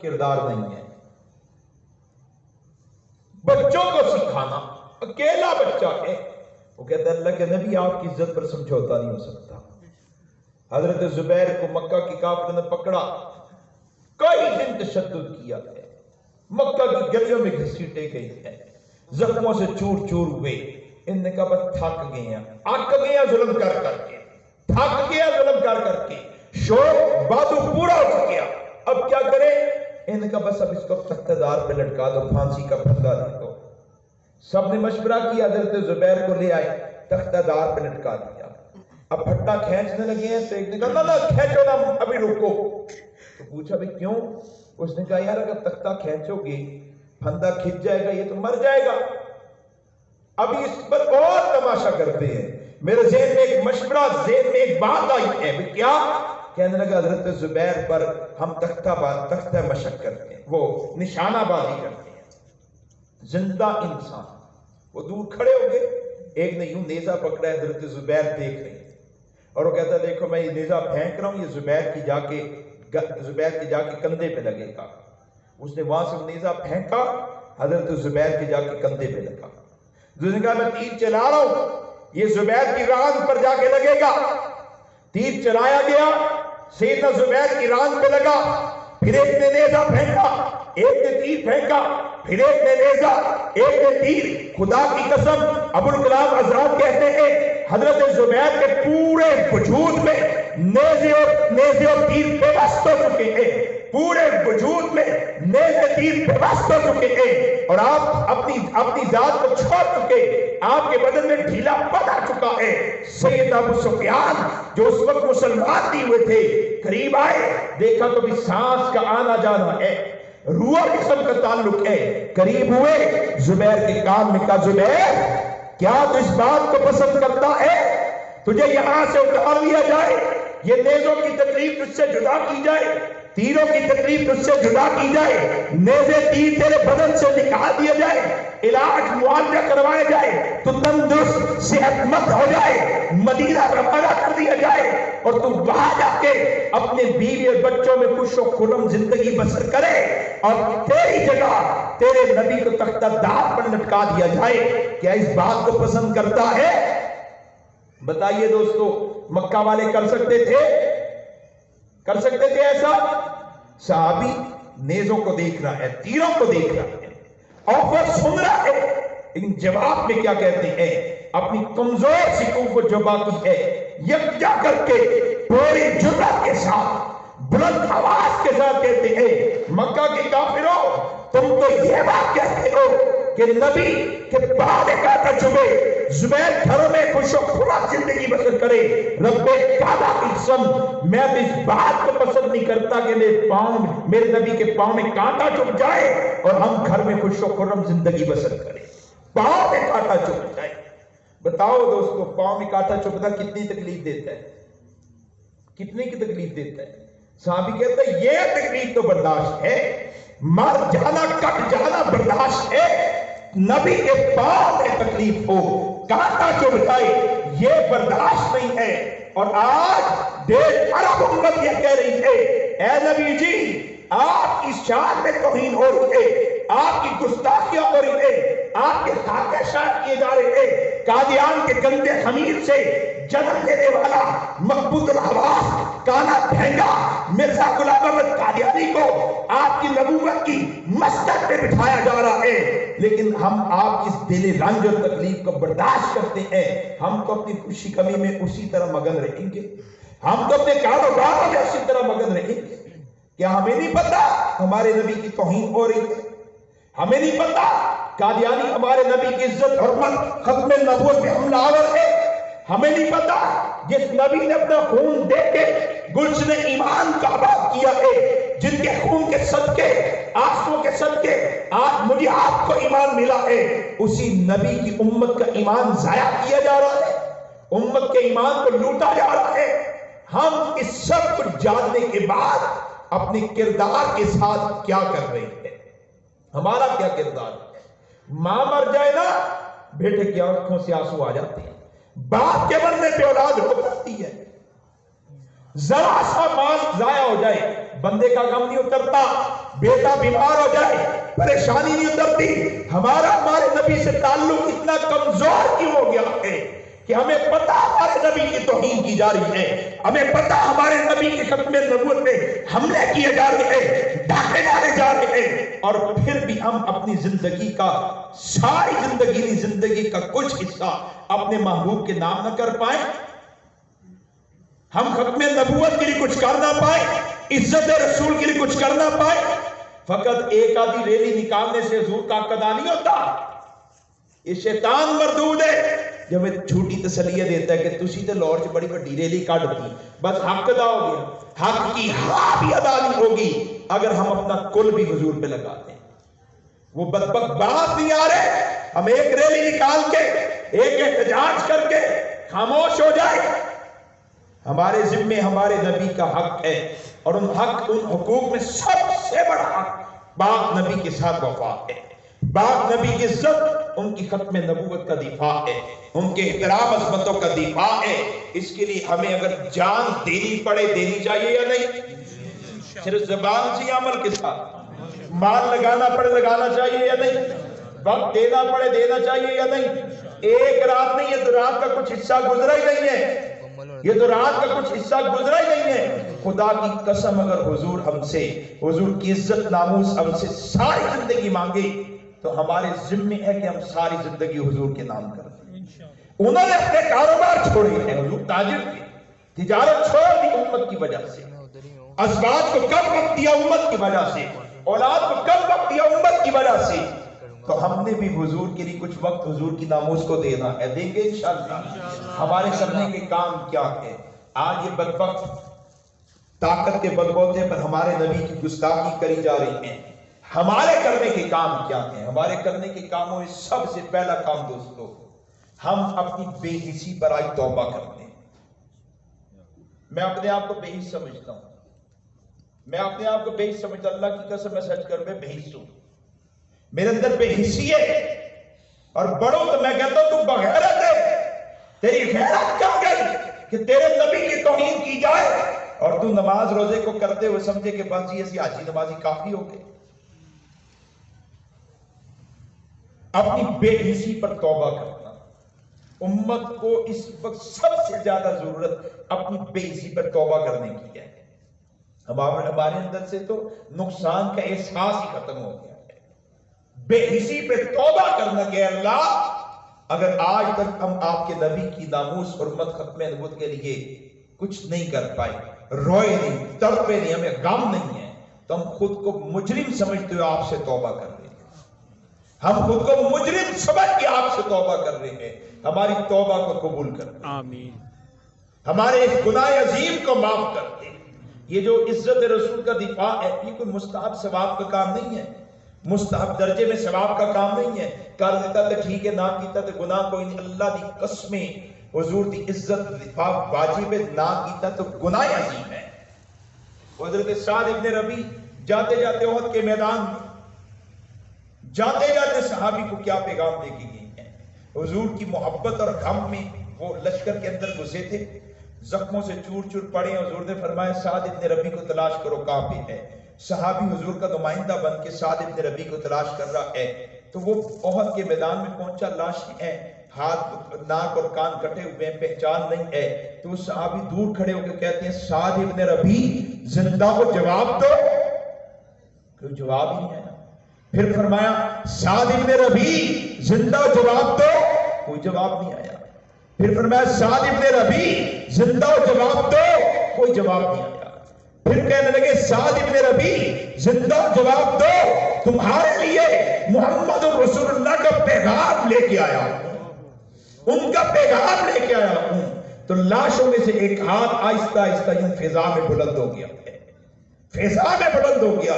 किरदार नहीं है। बच्चों को सिखाना, अकेला बच्चा है, वो कहता है अल्लाह के नबी आपकी इज्जत पर समझौता नहीं हो सकता। हजरत जुबैर को मक्का की काफिर ने पकड़ा, कई दिन तशद्दुद किया है, मक्का की गलियों में घसीटे गए हैं, जख्मों से चूर चूर हुए। इनने कहा बस थक गए हैं, अक गए हैं जुल्म कर करके, थक गया जुल्म कर करके, शौक बादू पूरा हो गया, अब क्या करें? इनने कहा बस अब इसको तख्तेदार पे लटका दो, फांसी का फंदा दे दो। सबने मशवरा किया, हजरत जुबैर को ले आए, तख्तेदार पे लटका दिया। अब फट्टा खींचने लगे हैं तो एक ने कहा ना खींचो ना, अभी रुको। तो पूछा भाई क्यों? उसने कहा यार अगर तख्ता खींचोगे फंदा खिंच जाएगा, ये तो मर जाएगा। अभी इस पर और तमाशा करते हैं। मेरे ज़हन में एक मशवरा, ज़हन में एक बात आई है, क्या? कहने लगा हजरत जुबैर पर हम तख्ता मशक करते हैं, वो निशानाबाजी करते हैं। जिंदा इंसान, वो दूर खड़े हो गए, एक ने यूं नेजा पकड़ा है, हजरत जुबैर देख रहे हैं और वो कहता है देखो मैं ये नेजा फेंक रहा हूं, ये जुबैर की जाके कंधे पे लगेगा। उसने वहां से नेजा फेंका, हजरत जुबैर के जाके कंधे पे लगा। दूसरे कहा मैं तीर चला रहा हूं, ये जुबैर की रान पर जाके लगेगा। तीर चलाया गया, सैयदना जुबैर की रान पे लगा। फिर एक ने नेजा फेंका, एक ने तीर फेंका, फिर एक ने नेजा, एक ने तीर। खुदा की कसम, अबुल कलाम आजाद कहते हैं हजरत जुबैर के पूरे वजूद में नेज़े और तीर बेबस हो चुके हैं, पूरे वजूद में नेज़े तीर बेबस हो चुके हैं और आप अपनी जात को छोड़ चुके, आपके बदन में ढीला पड़ चुका है। सैयद अबू सुफियान जो उस वक्त मुसलमान नहीं हुए थे, करीब आए, देखा तो भी सांस का आना जाना है, रूह और जिस्म का ताल्लुक है। करीब हुए, जुबैर के कान में कहा जुबैर क्या तू इस बात को पसंद करता है तुझे यहां से उतार लिया जाए, ये नेज़ों की तकलीफ तुझसे जुदा की जाए, तीरों की तकलीफ तुझसे जुदा की जाए, नेज़े तीर तेरे बदन से निकाल दिया जाए, इलाज मुआवजा करवाया जाए, तो तंदुरुस्त सेहतमंद हो जाए, मदीना रवाना कर दिया जाए और तू वहां जाके अपने बीवी और बच्चों में खुश और खुर्रम जिंदगी बसर करे और तेरी जगह तेरे नबी को तख्तादार पर लटका दिया जाए। क्या इस बात को पसंद करता है? बताइए दोस्तों, मक्का वाले कर सकते थे? कर सकते थे ऐसा? सहाबी नेज़ों को देख रहा है, तीरों को देख रहा है, ऑफर सुन रहा है, लेकिन जवाब में क्या कहते हैं? अपनी कमजोर सिकों को जो बाकी है यकजा करके पूरी जुर्रत के साथ, बुलंद आवाज के साथ कहते हैं मक्का के काफिरों, तुम तो ये बात कहते हो कि नबी के बाद एक आता जुबैर घरों में खुशो-खुराम जिंदगी बसर करे। रब्बे काबा की कसम, मैं तो इस बात को पसंद नहीं करता कि मेरे नबी के पांव में कांटा चुभ जाए और हम घर में खुशो-खुराम जिंदगी बसर करें। पांव में कांटा चुभ जाए। बताओ दोस्तों, पांव में कांटा चुभना कितनी तकलीफ देता है? कितने की तकलीफ देता है? साहबी कहता है ये तकलीफ तो बर्दाश्त है, मर जाना कट जाना बर्दाश्त है, नबी के पांव में तकलीफ हो, कांटा चुभ जाए, ये बर्दाश्त नहीं है। और आज 1.5 अरब उम्मत ये कह रही है ऐ नबी जी आपकी शान में तौहीन हो रही है, आपकी गुस्ताखियां हो रही है, आपके खाके शान किए जा रहे हैं। कादियान के गंदे खमीर से जन्म लेने वाला मकबूल हवास काना ठेंगा मिर्जा गुलाम अहमद कादियानी को आपकी नबूवत की मस्तक पे बिठाया जा रहा है, लेकिन हम आपकी इस दिल रंज और तकलीफ को बर्दाश्त करते हैं। हम तो अपनी खुशी कमी में उसी तरह मगन रहेंगे, हम तो अपने कारोबार में उसी तरह मगन रहेंगे। क्या हमें नहीं पता हमारे नबी की तौहीन हो रही है? हमें नहीं पता कादियानी हमारे नबी की इज्जत हरमत खत्म नबूवत में हमलावर है? हमें नहीं पता जिस नबी ने अपना खून दे के गुलशन ईमान का आबाद किया है, जिनके खून के सदके, आंसुओं के सदके आज मुझे आपको ईमान मिला है, उसी नबी की उम्मत का ईमान जाया किया जा रहा है, उम्मत के ईमान को लूटा जा रहा है। हम इस सब कुछ जानने के बाद अपने किरदार के साथ क्या कर रहे हैं? हमारा क्या किरदार है? मां मर जाए ना, बेटे की आंखों से आंसू आ जाते हैं, बाप के मरने पे औलाद रो करती है, ذرا سا مال ضائع ہو جائے بندے کا غم نہیں اترتا، بیٹا بیمار ہو جائے پریشانی نہیں اترتی۔ ہمارا ہمارے نبی سے تعلق اتنا کمزور کیوں ہو گیا ہے کہ ہمیں پتہ ہمارے نبی کی توہین کی جا رہی ہے، ہمیں پتہ ہمارے نبی کی ختم نبوت پہ حملے کیے جا رہے ہیں، ڈاکے مارے جا رہے ہیں، اور پھر بھی ہم اپنی زندگی کا ساری زندگی کا کچھ حصہ اپنے محبوب کے نام نہ کر پائیں، ہم ختم نبوت کے لیے کچھ کر نہ پائیں، عزت رسول کے لیے کچھ کر نہ پائیں۔ فقط ایک آدھی ریلی نکالنے سے حضور کا حق ادا نہیں ہوتا، یہ شیطان مردود ہے جو ہمیں جھوٹی تسلیہ دیتا ہے کہ تسی تے لاہور چ بڑی بڑی ریلی کڈ دی، بس حق ادا ہو گیا۔ حق کی ہاں بھی ادا نہیں ہوگی اگر ہم اپنا کل بھی حضور پہ لگا دیں۔ وہ بدبخت بات نہیں آ رہے، ہم ایک ریلی نکال کے ایک احتجاج کر کے خاموش ہو جائے۔ ہمارے ذمے ہمارے نبی کا حق ہے، اور ان حقوق میں سب سے بڑا حق باپ نبی کے ساتھ وفا ہے، باپ نبی کی عزت ان کی ختم نبوت کا دفاع ہے، ان کے احترام عظمتوں کا دفاع ہے۔ اس کے لیے ہمیں اگر جان دینی پڑے دینی چاہیے یا نہیں، صرف زبان سے عمل کے ساتھ، مال لگانا پڑے لگانا چاہیے یا نہیں، وقت دینا پڑے دینا چاہیے یا نہیں۔ ایک رات نہیں، یہ تو رات کا کچھ حصہ گزرا ہی نہیں ہے، یہ تو رات کا کچھ حصہ گزرا ہی نہیں ہے۔ خدا کی قسم اگر حضور ہم سے، حضور کی عزت ناموس ہم سے ساری زندگی مانگے تو ہمارے ذمے ہے کہ ہم ساری زندگی حضور کے نام کر دیں۔ انہوں نے اپنے کاروبار چھوڑے ہیں، حضور تاجر تھے، تجارت چھوڑ دی امت کی وجہ سے، ازواج کو کم وقت دیا امت کی وجہ سے، اولاد کو کم وقت دیا امت کی وجہ سے، تو ہم نے بھی حضور کے لیے کچھ وقت حضور کی ناموس کو دینا ہے، دیں گے انشاءاللہ۔ ہمارے کرنے کے کام کیا ہے؟ آج یہ بدبخت طاقت کے بلبوتے پر ہمارے نبی کی گستاخی کری جا رہی ہے۔ ہمارے کرنے کے کام کیا ہیں؟ ہمارے کرنے کے کاموں میں سب سے پہلا کام دوستو، ہم اپنی بے حسی پر آج توبہ کرتے ہیں۔ میں اپنے آپ کو بے حس سمجھتا ہوں، میں اپنے آپ کو بے حس سمجھتا، اللہ کی قسم میں سچ کر میں بے حس ہوں، میرے اندر بے حسی ہے، اور بڑوں تو میں کہتا ہوں تو بغیرت ہے، تیری غیرت کہاں گئی کہ تیرے نبی کی توہین کی جائے اور تو نماز روزے کو کرتے ہوئے سمجھے کہ بس یہ ایسی حاجی نمازی کافی ہو گئے۔ اپنی بے حسی پر توبہ کرنا، امت کو اس وقت سب سے زیادہ ضرورت اپنی بے حسی پر توبہ کرنے کی ہے۔ ہمارے اندر سے تو نقصان کا احساس ہی ختم ہو گیا ہے۔ بے حسی پہ توبہ کرنا کہ اللہ اگر آج تک ہم آپ کے نبی کی ناموس حرمت ختم نبوت کے لیے کچھ نہیں کر پائے، روئے نہیں، تڑپے نہیں، ہمیں غم نہیں ہے، تو ہم خود کو مجرم سمجھتے ہوئے آپ سے توبہ کر رہے ہیں، ہم خود کو مجرم سمجھ کے آپ سے توبہ کر رہے ہیں۔ ہماری توبہ کو قبول کر دیں، آمین، ہمارے اس گناہ عظیم کو معاف کر دیں۔ یہ جو عزت رسول کا دفاع ہے، یہ کوئی مستحب ثواب کا کام نہیں ہے، مستحب درجے میں ثواب کا کام نہیں ہے، کر دیتا تو ٹھیک ہے، نہ کیتا تو گناہ کوئی نہیں۔ اللہ دی قسمیں حضور دی عزت دفاع واجب ہے، نہ کیتا تو گناہ عظیم ہے۔ حضرت سعد ابن ربیع جاتے جاتے احد کے میدان میں جاتے جاتے صحابی کو کیا پیغام دے کے گئے ہیں؟ حضور کی محبت اور غم میں وہ لشکر کے اندر گھسے تھے، زخموں سے چور چور پڑے، حضور نے فرمایا سعد ابن ربیع کو تلاش کرو، کہاں پہ ہے؟ صحابی حضور کا نمائندہ بن کے سعد ابن ربیع کو تلاش کر رہا ہے، تو وہ احد کے میدان میں پہنچا، لاشیں ہیں، ہاتھ ناک اور کان کٹے ہوئے ہیں، پہچان نہیں ہے، تو وہ صحابی دور کھڑے ہو کے کہتے ہیں سعد ابن ربیع زندہ کو جواب دو، کوئی جواب ہی نہیں آیا۔ پھر فرمایا سعد ابن ربیع زندہ جواب دو، کوئی جواب نہیں آیا۔ پھر فرمایا سعد ابن ربیع زندہ جواب دو، کوئی جواب نہیں آیا۔ پھر کہنے لگے سعد ابن ربیع زندہ جواب دو، تمہارے لیے محمد رسول اللہ کا پیغام لے کے آیا ہوں، ان کا پیغام لے کے آیا ہوں۔ تو لاشوں میں سے ایک ہاتھ آہستہ آہستہ یوں فضا میں بلند ہو گیا، فضا میں بلند ہو گیا،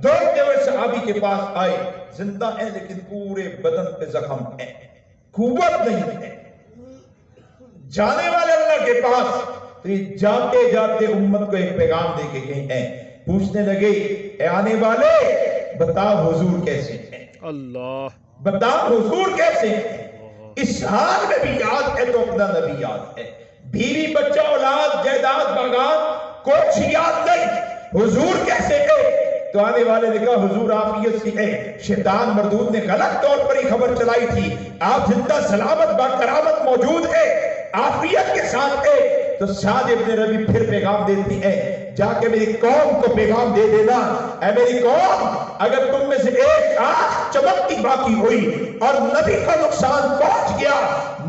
دوڑتے ہوئے صحابی کے پاس آئے، زندہ ہیں لیکن پورے بدن پہ زخم ہے، قوت نہیں ہے، جانے والے اللہ کے پاس۔ تو یہ جاتے جاتے امت کو ایک پیغام دے کے گئے ہیں، پوچھنے لگے اے آنے والے بتا حضور کیسے ہیں، اللہ بتا حضور کیسے ہیں؟ اس حال میں بھی یاد ہے تو اپنا نبی یاد ہے، بیوی بچہ اولاد جائیداد باغات कुछ याद नहीं, हुजूर कैसे गए? तो आने वाले ने कहा हुजूर आफियत से है, शैतान मरदूद ने गलत तौर पर ही खबर चलाई थी, आप जिंदा सलामत बाकरामत मौजूद है, आफियत के साथ है। तो साद इब्न रबी फिर पैगाम देती है, जाके मेरी कौम को पैगाम दे देना, ऐ मेरी कौम, अगर तुम में से एक आंख चमकती बाकी हुई और नबी को नुकसान पहुंच गया,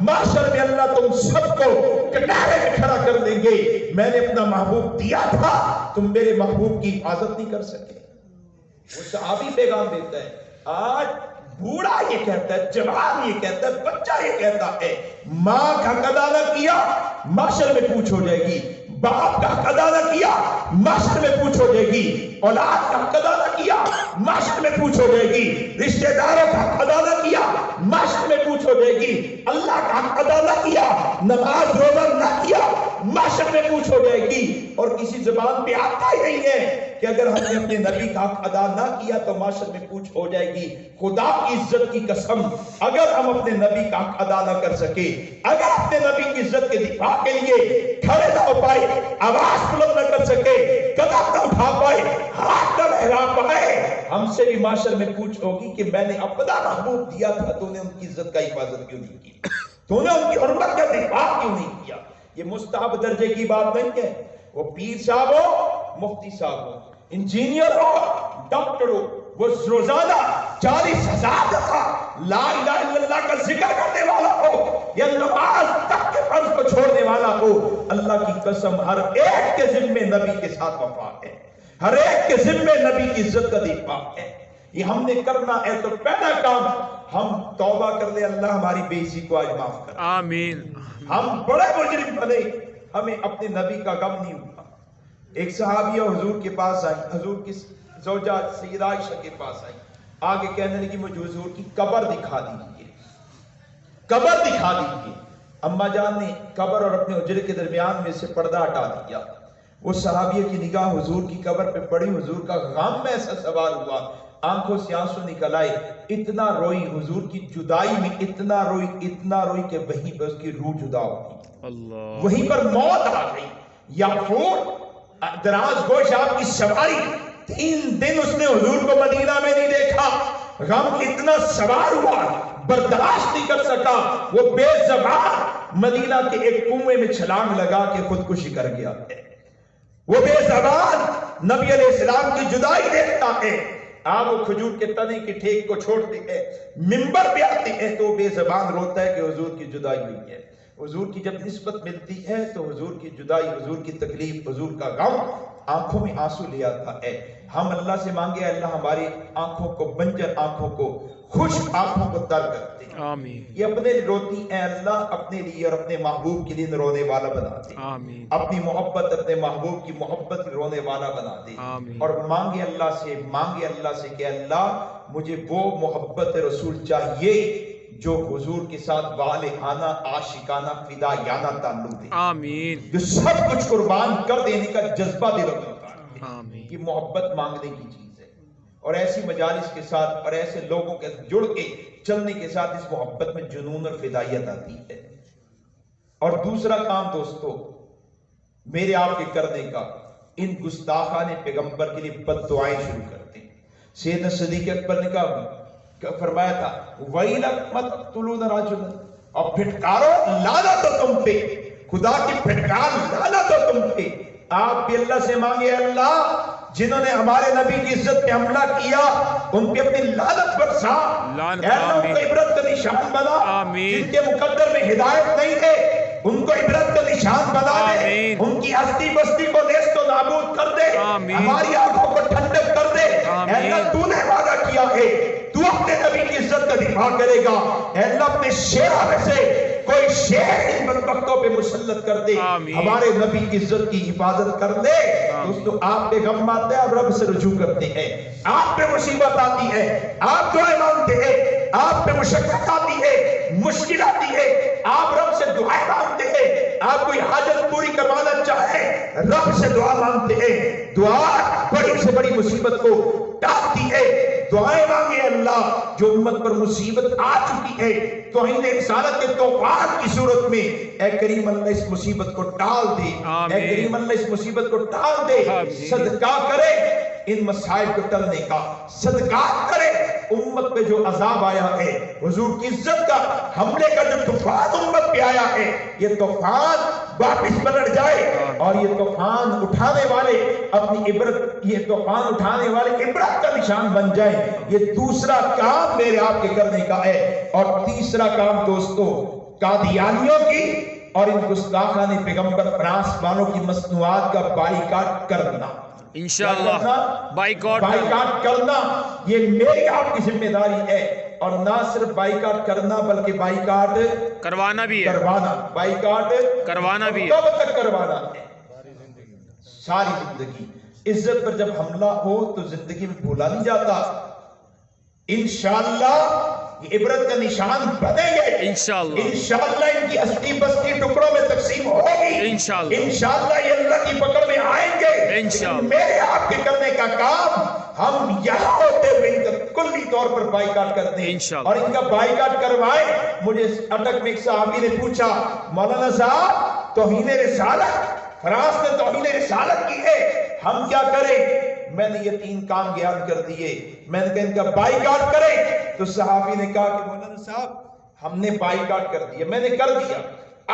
माशर में अल्लाह तुम सबको किनारे में खड़ा कर देंगे। मैंने अपना महबूब दिया था, तुम मेरे महबूब की हिफाजत नहीं कर सके। वो सहाबी पैगाम देता है। आज बूढ़ा ये कहता है, जवान ये कहता है, बच्चा ये कहता है, माँ का अदा न किया माशर में पूछ हो जाएगी, बाप का अदा न किया माशर में पूछ हो जाएगी, औलाद का अदा न किया माशर में पूछ हो जाएगी, रिश्तेदारों का अदा न किया माशर में पूछ हो जाएगी, अल्लाह का अदा न किया, नमाज रोजा न किया माशर में पूछ हो जाएगी। और किसी जुबान पे आता ही नहीं है कि अगर हमने अपने नबी का हक अदा ना किया तो माशर में पूछ हो जाएगी। खुदा की इज्जत की कसम, अगर हम अपने नबी का हक अदा ना कर सके, अगर अपने नबी की इज्जत के दिफा के लिए खड़े ना हो पाए, आवाज बुलंद न कर सके, कदम न उठा पाए, हाथ न लहरा पाए, हमसे भी माशर में पूछ होगी कि मैंने अपना महबूब दिया था, तूने उनकी इज्जत का हिफाजत क्यों नहीं की, तूने उनकी हुर्मत का दिफा क्यों नहीं किया। ये मुस्ताहब दर्जे की बात नहीं है। वो पीर साहब हो, मुफ्ती साहब हो, इंजीनियर हो, डॉक्टर हो, वो रोजाना 40,000 दफा ला इलाहा इल्लल्लाह का जिक्र करने वाला हो या नमाज तक के फर्ज को छोड़ने वाला हो, अल्लाह की कसम हर एक के जिम्मे नबी के साथ वफा है, हर एक के जिम्मे नबी की इज्जत का दीपा है। ये हमने करना है तो पहला काम हम तौबा कर ले, अल्लाह हमारी बेइज्जती को आज माफ कर। आमीन। हम बड़े मुजरिम बने, हमें अपने नबी का गम नहीं हुआ। एक सहाबिया हुजूर के पास आई, हुजूर की ज़ौजा सैयदा आयशा के पास आई, आगे कहने लगी मुझे हुजूर की कब्र दिखा दीजिए, कब्र दिखा दीजिए। अम्मा जान ने कब्र और अपने हुजरे के दरमियान में से पर्दा हटा दिया। वो सहाबिया की निगाह हुजूर की कब्र पे पड़ी, हुजूर का गम में ऐसा सवार हुआ, आंखों से आंसू निकल आए, इतना रोई, हुजूर की जुदाई में इतना रोई कि वहीं पर उसकी रूह जुदा हो गई, वहीं पर मौत आ गई। याफूर दराज गोश आपकी सवारी, 3 दिन उसने हुजूर को मदीना में नहीं देखा, गम इतना सवार हुआ, बर्दाश्त नहीं कर सका, वो बेज़बान मदीना के एक कुएं में छलांग लगा के खुदकुशी कर गया है। वो बेज़बान नबी अलैहिस्सलाम की जुदाई देखता है, आप वो खजूर के तने के ठेक को छोड़ते हैं, मिंबर पे आते हैं तो बेज़बान रोता है कि हुजूर की जुदाई हुई है। हुजूर की जब निस्बत मिलती है तो हुजूर की जुदाई, हुजूर की तकलीफ, हुजूर का गम आंखों में आंसू ले आता है। हम अल्लाह से मांगे, अल्लाह हमारी आंखों को, बंजर आंखों को, खुश आंखों को तर करते हैं। आमीन। ये अपने रोती है, अल्लाह अपने लिए और अपने महबूब के लिए रोने वाला बना दे। आमीन। अपनी मोहब्बत, अपने महबूब की मोहब्बत रोने वाला बना दे। आमीन। और मांगे अल्लाह से कि अल्लाह मुझे वो मोहब्बत रसूल चाहिए जो हुजूर के साथ वालिहाना, आशिकाना, फिदायाना ताल्लुक है। आमीन। जो सब कुछ कुर्बान कर देने का जज्बा दिलों में उतारे। आमीन। ये मोहब्बत मांगने की चीज है, और ऐसी मजालिस के साथ और ऐसे लोगों के जुड़ के चलने के साथ इस मोहब्बत में जुनून और फिदायत आती है। और दूसरा काम दोस्तों मेरे आपके करने का, इन गुस्ताखाने पैगंबर के लिए बद्दुआएं शुरू करते हैं। सैयदना सिद्दीक़ अकबर ने कहा, फरमाया था, वैलक मक़तुलून रजुलन, और फिटकारो लानत हो तुम पे, खुदा की फिटकार लानत हो तुम पे। आप भी अल्लाह से मांगे, अल्लाह जिन्होंने हमारे नबी की इज्जत पे हमला किया उन पे अपनी लानत बरसा, उनको इबरत का निशान बना, जिनके मुकद्दर में हिदायत नहीं है उनको इबरत का निशान बना दे, उनकी हस्ती बस्ती को नेस्तो नाबूद कर दे, हमारी आंखों को ठंडक कर दे। अल्लाह तूने वादा किया है, तू अपने नबी की इज्जत का दिफा करेगा। अल्लाह अपने शेरा में से कोई शेर इन बदबख्तों पे मुसल्लत कर दे, हमारे नबी की इज्जत की हिफाजत कर ले। दोस्तों आप पे गम आते हैं, आप रब से रुजू करते हैं, आप पे मुसीबत आती है, आप दुआएं मांगते हैं, आप पे मुशक्कत आती है, मुश्किल आती है, आप रब से दुआएं मांगते हैं, आप कोई हाजत पूरी करवाना चाहे रब से दुआ मांगते हैं। दुआ बड़ी से बड़ी मुसीबत को टालती है। दुआएं मांगे اللہ جو امت پر مصیبت آ چکی ہے توہین رسالت کے طوفان کی صورت میں، اے کریم اللہ اس مصیبت کو ٹال دے، اے کریم اللہ اس مصیبت کو ٹال دے، صدقہ کرے ان مسائل کو ٹلنے کا، صدقہ کرے امت پہ جو عذاب آیا ہے، حضور کی عزت کا حملے کا جو طوفان امت پہ آیا ہے، یہ طوفان واپس پلٹ جائے اور یہ طوفان اٹھانے والے اپنی عبرت، یہ طوفان اٹھانے والے عبرت کا نشان بن جائیں۔ یہ دوسرا کام میرے آپ کے کرنے کا ہے۔ اور تیسرا کام دوستو، قادیانیوں کی اور ان گستاخانِ پیغمبر فرانس والوں کی مصنوعات کا بائیکاٹ کرنا، انشاءاللہ بائیکاٹ کرنا، یہ میری آپ کی ذمہ داری ہے۔ اور نہ صرف بائیکاٹ کرنا بلکہ بائیکاٹ کروانا بھی ہے، بائیکاٹ کروانا بھی ہے، کب تک کروانا ہے؟ ساری زندگی۔ عزت پر جب حملہ ہو تو زندگی میں بھولا نہیں جاتا۔ انشاءاللہ یہ عبرت کا نشان بنیں گے، انشاءاللہ ان کی اصلی بستی ٹکڑوں میں تقسیم ہوگی، انشاءاللہ یہ اللہ کی پکڑ میں آئیں گے۔ میرے آپ کے کرنے کا کام ہم یہاں ہوتے ہوئے ان کا کلی طور پر بائیکاٹ کرتے ہیں اور ان کا بائیکاٹ کروائیں۔ مجھے اٹک میں ایک صحابی نے پوچھا، مولانا صاحب توہین رسالت، فرانس نے توہین رسالت کی ہے، ہم کیا کریں؟ میں نے یہ 3 کام بیان کر دیے۔ میں نے کہا ان کا بائیکاٹ کریں، تو صحابی نے کہا کہ مولانا صاحب ہم نے بائیکاٹ کر دیا۔ میں نے کر دیا،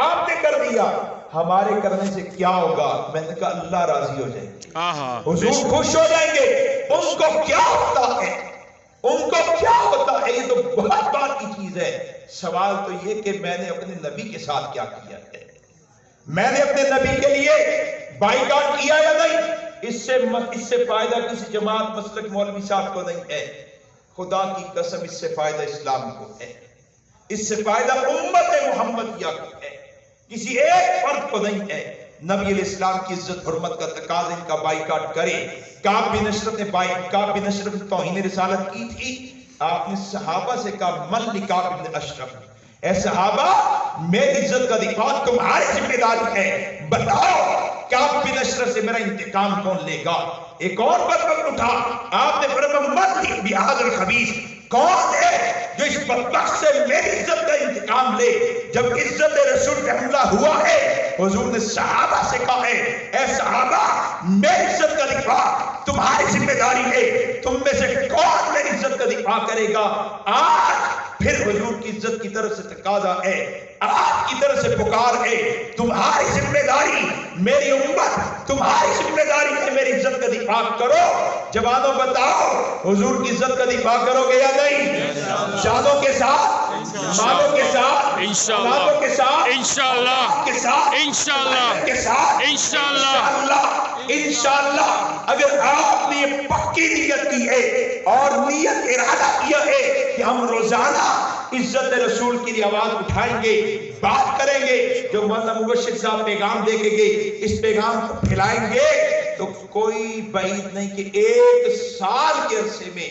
آپ نے کر دیا، ہمارے کرنے سے کیا ہوگا؟ میں نے کہا اللہ راضی ہو جائیں گے، حضور خوش ہو جائیں گے۔ ان کو کیا ہوتا ہے، ان کو کیا ہوتا ہے، یہ تو بہت بات کی چیز ہے۔ سوال تو یہ کہ میں نے اپنے نبی کے ساتھ کیا کیا ہے، میں نے اپنے نبی کے لیے بائیکاٹ کیا یا نہیں؟ اس سے فائدہ کسی جماعت مسلک مولوی صاحب کو نہیں ہے، خدا کی قسم اس سے فائدہ اسلام کو ہے، اس سے فائدہ امت محمدیہ کو ہے، کسی ایک فرد کو نہیں ہے۔ نبی علیہ السلام کی عزت حرمت کا تقاضا ان کا بائیکاٹ کرے۔ کعب بن اشرف نے توہین رسالت کی تھی، آپ نے صحابہ سے کہا من لکعب بن اشرف، اے صحابہ میری عزت کا دفاع تمہاری ذمہ داری ہے، بتاؤ کعب بن اشرف سے میرا انتقام کون لے گا؟ ایک اور بدبخت اٹھا، آپ نے فرمایا من لی بہذا الخبیث، کون ہے جو اس بدبخت سے میری عزت کا انتقام لے؟ جب عزت رسول پہ حملہ ہوا ہے، حضور نے صحابہ سے کہا ہے اے صحابہ میری عزت کا دفاع تمہاری ذمہ داری ہے، تم میں سے کون میری عزت کا دفاع کرے گا؟ آج پھر حضور کی عزت کی طرف سے تقاضا ہے، آپ کی طرف سے پکار ہے، تمہاری ذمہ داری، میری امت تمہاری ذمہ داری ہے، میری عزت کا دفاع کرو۔ جوانوں بتاؤ حضور کی عزت کا دفاع کرو گے یا نہیں؟ شادوں کے ساتھ، مالوں کے ساتھ، اولادوں کے ساتھ، انشاءاللہ کے ساتھ، انشاءاللہ کے ساتھ، انشاءاللہ۔ اگر آپ نے یہ پکی نیت کی ہے اور نیت ارادہ کیا ہے کہ ہم روزانہ عزت رسول کی لیے آواز اٹھائیں گے، بات کریں گے، جو مولانا مبشر صاحب پیغام دے کے گئے اس پیغام کو پھیلائیں گے، تو کوئی بعید نہیں کہ 1 سال کے عرصے میں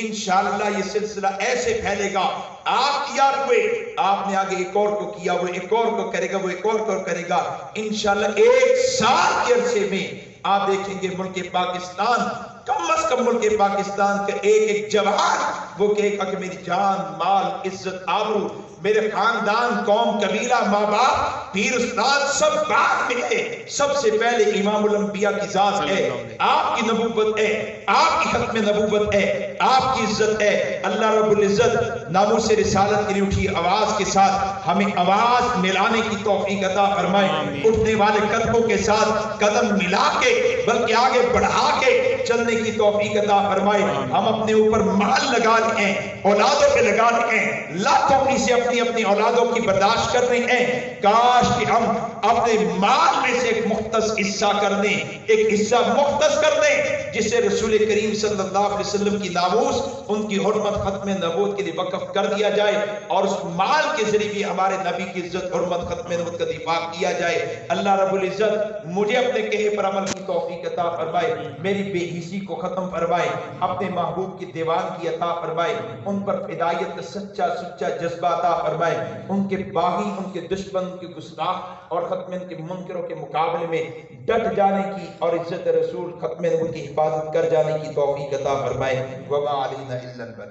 انشاءاللہ یہ سلسلہ ایسے پھیلے گا۔ آپ تیار ہوئے، آپ نے آگے ایک اور کو کیا، وہ ایک اور کو کرے گا، وہ ایک اور کو کرے گا، انشاءاللہ 1 سال کے عرصے میں آپ دیکھیں گے ملک پاکستان، کم از کم ملک پاکستان کا ایک جوان وہ کہے گا کہ میری جان، مال، عزت، آبرو، میرے خاندان، قوم، قبیلہ، ماں باپ، پیر استاد سب بعد میں ہے، سب سے پہلے امام الانبیاء کی ذات ہے، آپ کی نبوت ہے، آپ کی ختم نبوت ہے، آپ کی عزت ہے۔ اللہ رب العزت ناموس رسالت کے لیے اٹھی آواز کے ساتھ ہمیں آواز ملانے کی توفیق عطا فرمائے، اٹھنے والے قدموں کے ساتھ قدم ملا کے بلکہ آگے بڑھا کے چلنے کی توفیق عطا فرمائے۔ ہم اپنے اوپر مال لگا رہے ہیں، اولادوں پہ لگا رہے ہیں، لاکھوں سے اپنی اولادوں کی برداشت کر رہے ہیں، کاش کہ ہم اپنے مال میں سے ایک مختص حصہ کر دیں، ایک حصہ مختص کر دیں جس سے رسول کریم صلی اللہ علیہ وسلم کی ناموس، ان کی حرمت ختم نبوت کے لیے وقف کر دیا جائے اور اس مال کے ذریعے بھی ہمارے نبی کی عزت حرمت ختم نبوت کا دفاع کیا جائے۔ اللہ رب العزت مجھے اپنے کہے پر عمل کی توفیق عطا فرمائے، میری بے حسی کو ختم فرمائے، اپنے محبوب کی دیوان کی عطا فرمائے، ان پر ہدایت کا سچا جذبہ عطا فرمائے، ان کے باغی، ان کے دشمن، ان کے گستاخ اور ختم ان کے منکروں کے مقابلے میں ڈٹ جانے کی اور عزت رسول ختم نبوت کی حفاظت کر جانے کی توفیق عطا فرمائے۔ وما علینا الا البلاغ۔